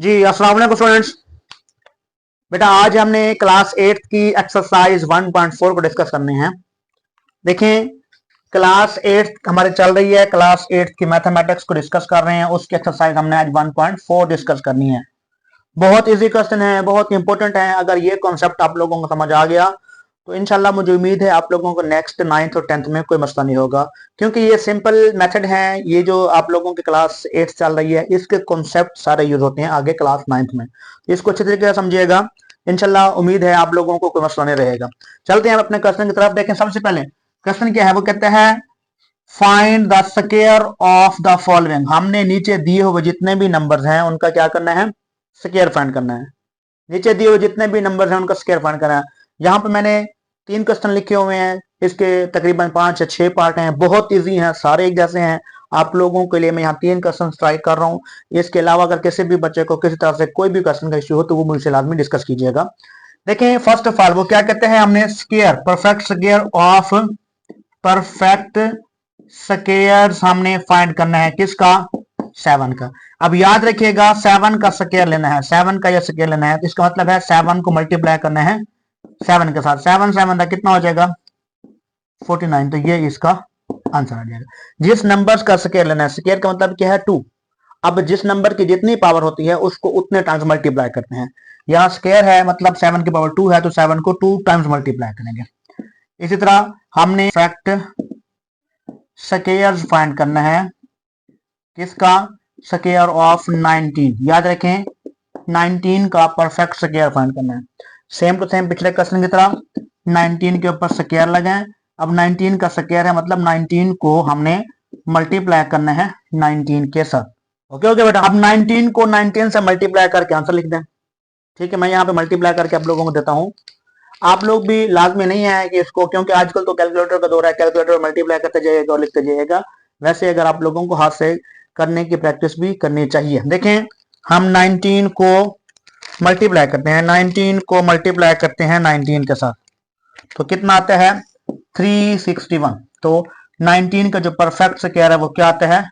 जी अस्सलाम वालेकुम स्टूडेंट्स। बेटा आज हमने क्लास 8 की एक्सरसाइज 1.4 को डिस्कस करने हैं। देखें, क्लास 8 हमारी चल रही है, क्लास 8 की मैथमेटिक्स को डिस्कस कर रहे हैं। उसकी एक्सरसाइज हमने आज 1.4 डिस्कस करनी है। बहुत इजी क्वेश्चन है, बहुत इंपॉर्टेंट है। अगर ये कॉन्सेप्ट आप लोगों को समझ आ गया तो इंशाल्लाह मुझे उम्मीद है आप लोगों को नेक्स्ट 9th और 10th में कोई मसला नहीं होगा, क्योंकि ये सिंपल मेथड है। ये जो आप लोगों की क्लास 8 चल रही है इसके कॉन्सेप्ट सारे यूज होते हैं आगे क्लास 9th में। इसको अच्छे तरीके से समझिएगा, इंशाल्लाह उम्मीद है आप लोगों को कोई मसला नहीं रहेगा। चलते हैं अपने क्वेश्चन की तरफ। देखें, सबसे पहले क्वेश्चन क्या है, वो कहते हैं find the square of the following. हमने नीचे दिए हुए जितने भी नंबर्स हैं उनका क्या करना है, स्क्वायर फाइंड करना है। नीचे दिए हुए जितने भी नंबर्स हैं उनका स्क्वायर फाइंड करना है। यहाँ पे मैंने 3 क्वेश्चन लिखे हुए हैं, इसके तकरीबन 5 या 6 पार्ट हैं, बहुत इजी हैं, सारे एक जैसे हैं। आप लोगों के लिए मैं यहाँ 3 क्वेश्चन ट्राई कर रहा हूँ। इसके अलावा अगर किसी भी बच्चे को किसी तरह से कोई भी क्वेश्चन का इश्यू हो तो वो मुझसे लाजमी डिस्कस कीजिएगा। देखें, फर्स्ट ऑफ ऑल वो क्या कहते हैं, हमने square perfect square of perfect square हमने फाइंड करना है, किसका, 7 का। अब याद रखिएगा 7 का स्क्वायर लेना है, 7 का यह स्क्वायर लेना है, तो इसका मतलब है 7 को मल्टीप्लाई करना है 7 के साथ। 7 7 का कितना हो जाएगा, 49। तो ये इसका आंसर आ जाएगा। जिस नंबर्स का स्क्वायर लेना है, स्क्वायर का मतलब क्या है, 2। अब जिस नंबर की जितनी पावर होती है उसको उतने टाइम्स मल्टीप्लाई करते हैं। यहाँ स्क्वायर है मतलब 7 की पावर 2 है, तो 7 को 2 टाइम्स मल्टीप्लाई करेंगे। इसी तरह हमने फैक्ट स्क्वायर फाइंड करना है, किसका, स्क्वायर ऑफ 19। याद रखें 19 का परफेक्ट स्क्वायर फाइंड करना है। सेम टू सेम पिछले क्वेश्चन की तरह 19 के ऊपर स्क्वायर लगाएं। अब 19 का स्क्वायर है मतलब 19 को हमने मल्टीप्लाई करना है 19 के साथ। ओके ओके बेटा, अब 19 को 19 से मल्टीप्लाई करके आंसर लिख दें। ठीक है, मैं यहाँ पे मल्टीप्लाई करके आप लोगों को देता हूँ। आप लोग भी लाजमी नहीं है कि इसको, क्योंकि आजकल तो कैलकुलेटर का दौर है, कैलकुलेटर मल्टीप्लाई करते जाइएगा और लिखते जाइएगा। वैसे अगर आप लोगों को हाथ से करने की प्रैक्टिस भी करनी चाहिए। देखें, हम 19 को मल्टीप्लाई करते हैं, 19 को मल्टीप्लाई करते हैं 19 के साथ, तो कितना आता है, 361। तो 19 का जो परफेक्ट स्क्वायर है वो क्या आता है,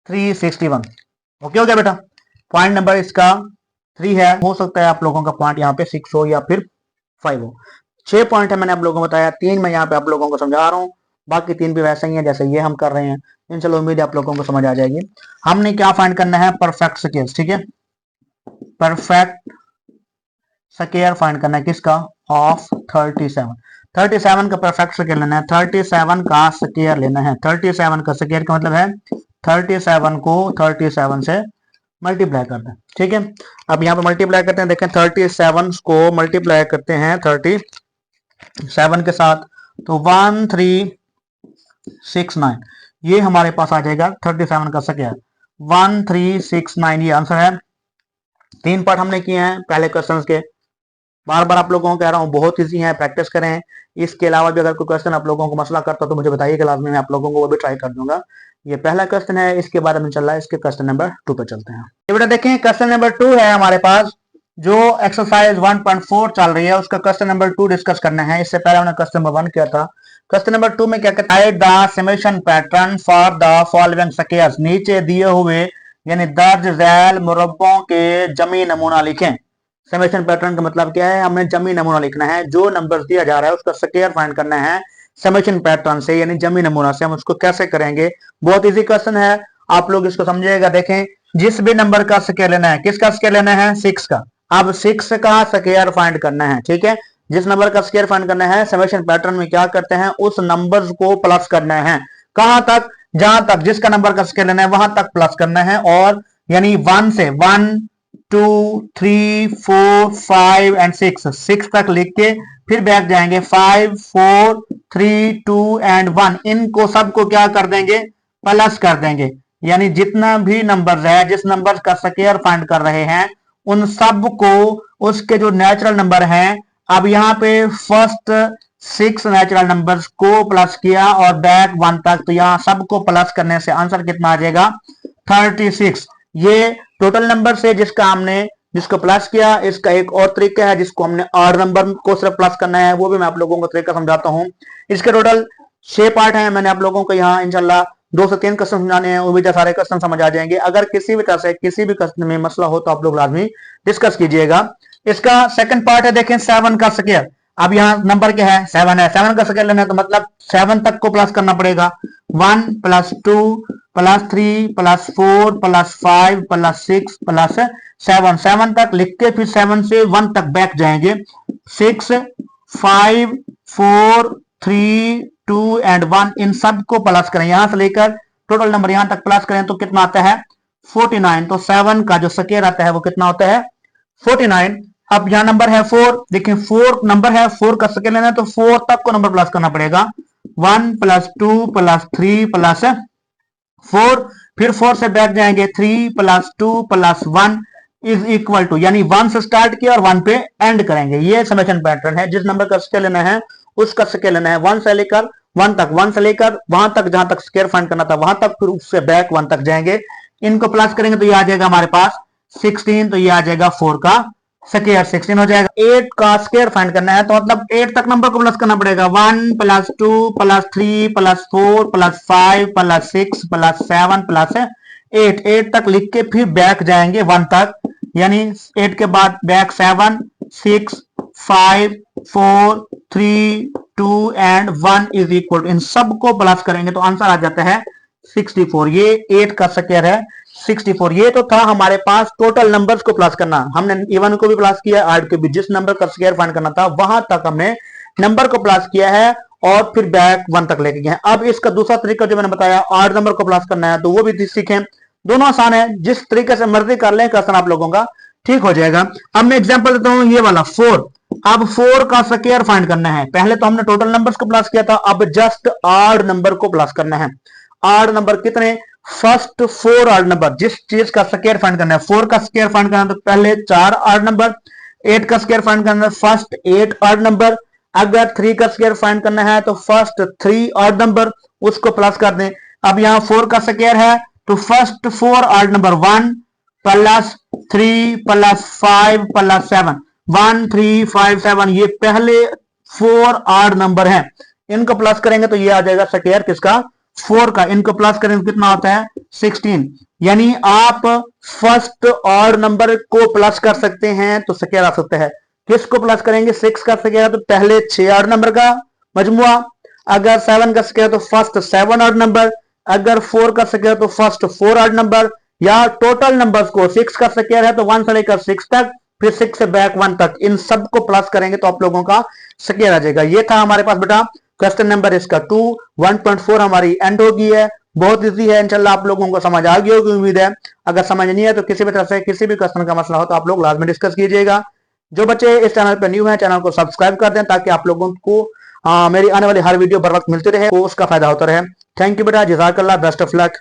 361। ओके हो गया बेटा। पॉइंट नंबर इसका 3 है। हो सकता है आप लोगों का पॉइंट यहाँ पे 6 हो या फिर 5 हो। 6 पॉइंट है मैंने आप लोगों को बताया, 3 मैं यहाँ पे आप लोगों को समझा रहा हूँ, बाकी 3 भी वैसे ही है जैसे ये हम कर रहे हैं। इंशाल्लाह उम्मीद है आप लोगों को समझ आ जाएगी। हमने क्या फाइंड करना है, परफेक्ट स्क्वायर। ठीक है, परफेक्ट स्क्वायर फाइंड करना है, किसका, ऑफ 37। 37 का परफेक्ट स्क्वायर लेना है, 37 का स्क्वायर लेना है। 37 का स्क्वायर का मतलब है 37 को 37 से मल्टीप्लाई करते हैं। ठीक है, अब यहाँ पे मल्टीप्लाई करते हैं। देखें 37 को मल्टीप्लाई करते हैं 37 के साथ, तो 1369 ये हमारे पास आ जाएगा 37 का स्क्वायर, 1369 ये आंसर है। 3 पार्ट हमने किए हैं पहले क्वेश्चंस के। बार बार आप लोगों को कह रहा हूँ बहुत इजी है, प्रैक्टिस करें। इसके अलावा भी अगर कोई क्वेश्चन आप लोगों को मसला करता तो मुझे बताइए, क्लास में मैं आप लोगों को वो भी ट्राई कर दूंगा। ये पहला क्वेश्चन है, इसके बाद हम चल रहा है इसके क्वेश्चन नंबर 2 पे चलते हैं। ये बेटा देखें, क्वेश्चन नंबर 2 है हमारे पास, जो एक्सरसाइज 1.4 चल रही है उसका क्वेश्चन नंबर 2 डिस्कस करना है। इससे पहले हमने क्वेश्चन नंबर 1 किया था। क्वेश्चन नंबर 2 में क्या कहता है, the summation pattern for the following squares. नीचे दिए हुए यानी दर्ज झैल मुरब्बों के जमी नमूना लिखें। समेशन पैटर्न का मतलब क्या है, हमें जमी नमूना लिखना है। जो नंबर दिया जा रहा है उसका स्क्वायर फाइंड करना है समेशन पैटर्न से, यानी जमी नमूना से। हम उसको कैसे करेंगे, बहुत इजी क्वेश्चन है, आप लोग इसको समझिएगा। देखें, जिस भी नंबर का स्क्वायर लेना है, किसका स्क्वायर लेना है, 6 का। अब 6 का स्क्वायर फाइंड करना है। ठीक है, जिस नंबर का स्क्वायर फाइंड करना है, समेशन पैटर्न में क्या करते हैं, उस नंबर को प्लस करना है। कहां तक, जहां तक जिसका नंबर का स्क्वायर लेना है वहां तक प्लस करना है। और यानी 1 से 1 2 3 4 5 एंड 6 तक लिख के फिर बैक जाएंगे 5 4 3 2 एंड 1। इनको सबको क्या कर देंगे, प्लस कर देंगे। यानी जितना भी नंबर है, जिस नंबर का स्क्वायर फाइंड कर रहे हैं उन सब को उसके जो नेचुरल नंबर हैं, अब यहाँ पे फर्स्ट 6 नेचुरल नंबर्स को प्लस किया और बैक 1 तक, तो यहाँ सबको प्लस करने से आंसर कितना आ जाएगा, 36। ये टोटल नंबर से जिसको प्लस किया। इसका एक और तरीका है जिसको हमने ऑड नंबर को सिर्फ प्लस करना है, वो भी मैं आप लोगों को तरीका समझाता हूं। इसके टोटल 6 पार्ट हैं, मैंने आप लोगों को यहाँ इंशाल्लाह 2 से 3 क्वेश्चन समझाने हैं, उम्मीद है सारे क्वेश्चन समझ आ जाएंगे। अगर किसी भी तरह से किसी भी क्वेश्चन में मसला हो तो आप लोग लाजमी डिस्कस कीजिएगा। इसका सेकंड पार्ट है, देखें 7 का स्क्वायर। अब यहाँ नंबर क्या है, 7 है। 7 का स्क्वायर लेना है तो मतलब 7 तक को प्लस करना पड़ेगा। 1 + 2 + 3 + 4 + 5 + 6 + 7, 7 तक लिख के फिर 7 से 1 तक बैक जाएंगे। 6 5 4 3 2 एंड 1, इन सब को प्लस करें, यहां से लेकर टोटल नंबर यहां तक प्लस करें तो कितना आता है 49। तो 7 का जो स्क्वायर आता है वो कितना होता है 49। अब यहां नंबर है 4, देखिए 4 नंबर है, 4 का स्क्वायर लेना है तो 4 तक को नंबर प्लस करना पड़ेगा। 1 + 2 + 3 + 4, फिर 4 से बैक जाएंगे। 3 + 2 + 1 = यानी 1 से स्टार्ट किया और 1 पे एंड करेंगे। ये समेशन पैटर्न है। जिस नंबर का स्क्वायर लेना है उसका स्क्वायर लेना है 1 से लेकर 1 तक, 1 से लेकर वहां तक जहां तक स्क्वायर फाइंड करना था वहां तक, फिर उससे बैक 1 तक जाएंगे। इनको प्लस करेंगे तो ये आ जाएगा हमारे पास 16, तो ये आ जाएगा 4 का स्क्वायर 16 हो जाएगा। 8 का स्क्वायर फाइंड करना है तो मतलब 8 तक नंबर को प्लस करना पड़ेगा। 1 + 2 + 3 + 4 + 5 + 6 + 7 + 8, 8 तक लिख के फिर बैक जाएंगे 1 तक, यानी 8 के बाद बैक 7 6 5 4 3 2 एंड 1 = इन सबको प्लस करेंगे तो आंसर आ जाता है 64। ये 8 का स्क्वायर है 64। ये तो था हमारे पास टोटल नंबर्स को प्लस करना। हमने इवन को भी प्लस किया, आड को भी। जिस नंबर का स्क्वायर फाइंड करना था वहां तक हमने नंबर को प्लस किया है और फिर बैक 1 तक लेके गए हैं। अब इसका दूसरा तरीका जो मैंने बताया, आड नंबर को प्लस करना है, तो वो भी सीखें। दोनों आसान है, जिस तरीके से मर्जी कर लें क्वेश्चन आप लोगों का ठीक हो जाएगा। अब मैं एग्जांपल देता हूं, ये वाला 4। अब 4 का स्क्वायर फाइंड करना है। पहले तो हमने टोटल नंबर्स को प्लस किया था, अब जस्ट आड नंबर को प्लस करना है। आड नंबर कितने, फर्स्ट 4 आड नंबर, जिस चीज का स्क्वायर फाइंड करना है। 4 का स्क्वायर फाइंड करना है तो पहले 4 आड नंबर। 8 का स्क्वायर फाइंड करना है फर्स्ट 8 आड नंबर। अगर 3 का स्क्वायर फाइंड करना है तो फर्स्ट 3 आड नंबर, उसको प्लस कर दें। अब यहां 4 का स्क्वायर है तो फर्स्ट 4 आड नंबर 1 + 3 + 5 + 7, 1 3 5 7, ये पहले 4 आड नंबर हैं। इनको प्लस करेंगे तो ये आ जाएगा स्क्वायर किसका 4 का। इनको प्लस करेंगे कितना होता है 16। यानी आप फर्स्ट ऑड नंबर को प्लस कर सकते हैं तो स्क्वायर आ सकता है। किसको प्लस करेंगे, 6 का स्क्वायर तो पहले 6 ऑड नंबर का मजमुआ। अगर 7 का स्क्वायर तो फर्स्ट 7 ऑड नंबर। अगर 4 का स्क्वायर तो फर्स्ट 4 ऑड नंबर। या टोटल नंबर्स को 6 का स्क्वायर है तो 1 से लेकर 6 तक, फिर 6 से बैक 1 तक, इन सबको प्लस करेंगे तो आप लोगों का स्क्वायर आ जाएगा। ये था हमारे पास बेटा क्वेश्चन नंबर इसका 2। 1.4 हमारी एंड हो गई है। बहुत इजी है, इंशाल्लाह आप लोगों को समझ आ गई होगी उम्मीद है। अगर समझ नहीं है तो किसी भी तरह से किसी भी क्वेश्चन का मसला हो तो आप लोग लाजमी डिस्कस कीजिएगा। जो बच्चे इस चैनल पर न्यू हैं चैनल को सब्सक्राइब कर दें ताकि आप लोगों को मेरी आने वाली हर वीडियो बर वक्त मिलती रहे, वो उसका फायदा होता रहे। थैंक यू बेटा, जज़ाकल्लाह, बेस्ट ऑफ लक।